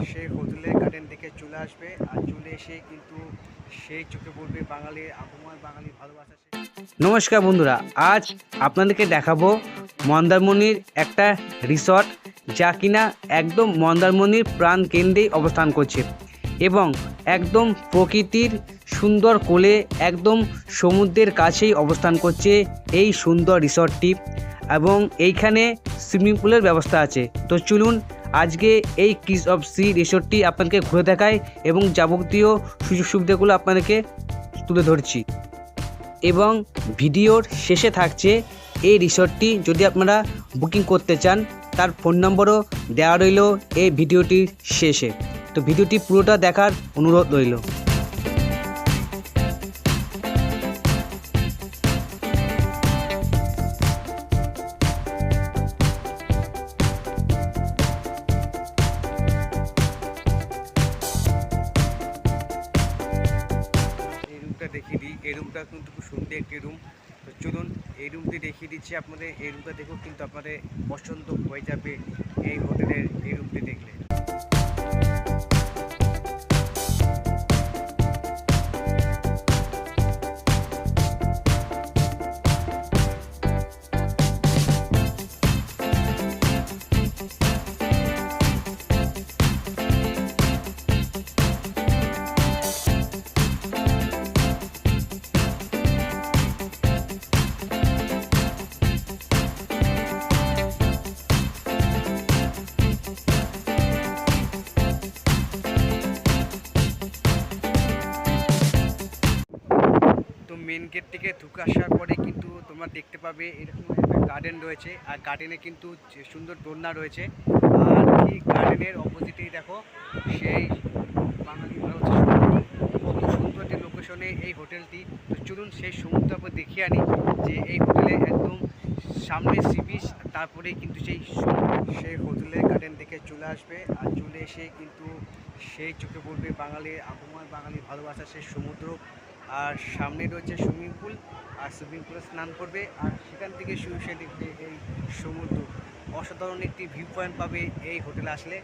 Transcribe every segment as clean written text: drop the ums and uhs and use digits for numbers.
সেই হোটেলের গার্ডেন দেখে চলে আসবে আর চলে এসে কিন্তু সেই চোখে পড়বে বাঙালির আবহাওয়ার বাঙালির ভালোবাসা। নমস্কার বন্ধুরা, আজ আপনাদেরকে দেখাবো মন্দারমণির একটা রিসর্ট, যা কিনা একদম মন্দারমণির প্রাণ কেন্দ্রেই অবস্থান করছে এবং একদম প্রকৃতির সুন্দর কোলে একদম সমুদ্রের কাছেই অবস্থান করছে এই সুন্দর রিসর্টটি এবং এইখানে সুইমিং পুলের ব্যবস্থা আছে। তো চলুন আজকে এই কিস অফ সি রিসর্টটি আপনাদেরকে ঘুরে দেখায় এবং যাবতীয় সুযোগ সুবিধাগুলো আপনাদেরকে তুলে ধরছি এবং ভিডিওর শেষে থাকছে এই রিসর্টটি যদি আপনারা বুকিং করতে চান তার ফোন নম্বরও দেওয়া রইল এই ভিডিওটির শেষে। তো ভিডিওটি পুরোটা দেখার অনুরোধ রইল। দেখিয়ে দিই, এই রুমটা কিন্তু খুব সুন্দর একটি রুম। তো চলুন এই রুমটি দেখিয়ে দিচ্ছি আপনাদের। এই রুমটা দেখেও কিন্তু আপনাদের পছন্দ হয়ে যাবে এই হোটেলের এই রুমটি দেখলে। তো মেন গেট থেকে ঢুকে আসার পরে কিন্তু তোমরা দেখতে পাবে এরকম একটা গার্ডেন রয়েছে আর গার্ডেনে কিন্তু সুন্দর দোলনা রয়েছে আর কি গার্ডেনের অপোজিটেই দেখো সেই বাঙালি কত সুন্দর একটি লোকেশনে এই হোটেলটি। তো চলুন সেই সমুদ্র উপর দেখিয়ে আনি যে এই হোটেলে একদম সামনে সি বিচ, তারপরেই কিন্তু সেই হোটেলের গার্ডেন দেখে চলে আসবে আর চলে এসে কিন্তু সেই চোখে পড়বে বাঙালির আবহাওয়ার বাঙালির ভালোবাসা সেই সমুদ্র। আর সামনে রয়েছে সুইমিং পুল আর সুইমিং পুলে স্নান করবে আর সেখান থেকে সে দেখবে এই সমুদ্র। অসাধারণ একটি ভিউ পয়েন্ট পাবে এই হোটেলে আসলে।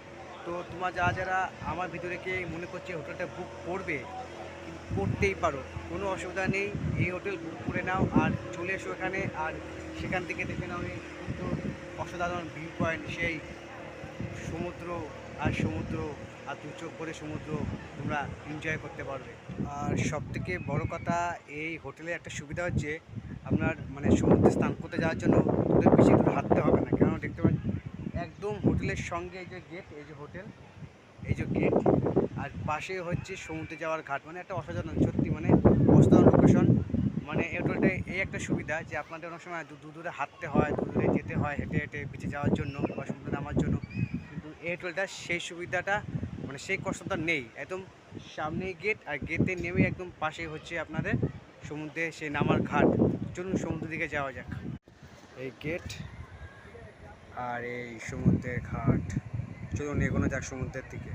তো তোমরা যারা আমার ভিতরেকে মনে করছে হোটেলটা বুক করবে, করতেই পারো, কোনো অসুবিধা নেই। এই হোটেল বুক করে নাও আর চলে এসো এখানে আর সেখান থেকে দেখে নাও এই সুন্দর অসাধারণ ভিউ পয়েন্ট, সেই সমুদ্র আর দু চোখ ভরে সমুদ্র তোমরা এনজয় করতে পারবে। আর সবথেকে বড় কথা, এই হোটেলে একটা সুবিধা হচ্ছে আপনার মানে সমুদ্রে স্নান করতে যাওয়ার জন্য তোদের বেশি দূর হাঁটতে হবে না, কেন দেখতে পাচ্ছি একদম হোটেলের সঙ্গে এই যে গেট, এই যে হোটেল, এই যে গেট আর পাশে হচ্ছে সমুদ্রে যাওয়ার ঘাট। মানে একটা অসাধারণ, সত্যি মানে অসাধারণ লোকেশন। মানে এই হোটেলটা এই একটা সুবিধা যে আপনাদের অনেক সময় দূরে হাঁটতে হয়, দূরে যেতে হয় হেঁটে হেঁটে বেঁচে যাওয়ার জন্য বা সমুদ্রে নামার জন্য, কিন্তু এই হোটেলটা সেই সুবিধাটা মানে সেই কষ্টটা নেই। একদম সামনেই গেট আর গেটে নেমে একদম পাশে হচ্ছে আপনাদের সমুদ্রে সেই নামার ঘাট। চলুন সমুদ্র দিকে যাওয়া যাক। এই গেট আর এই সমুদ্রের ঘাট, চলুন এগোনো যাক সমুদ্রের দিকে।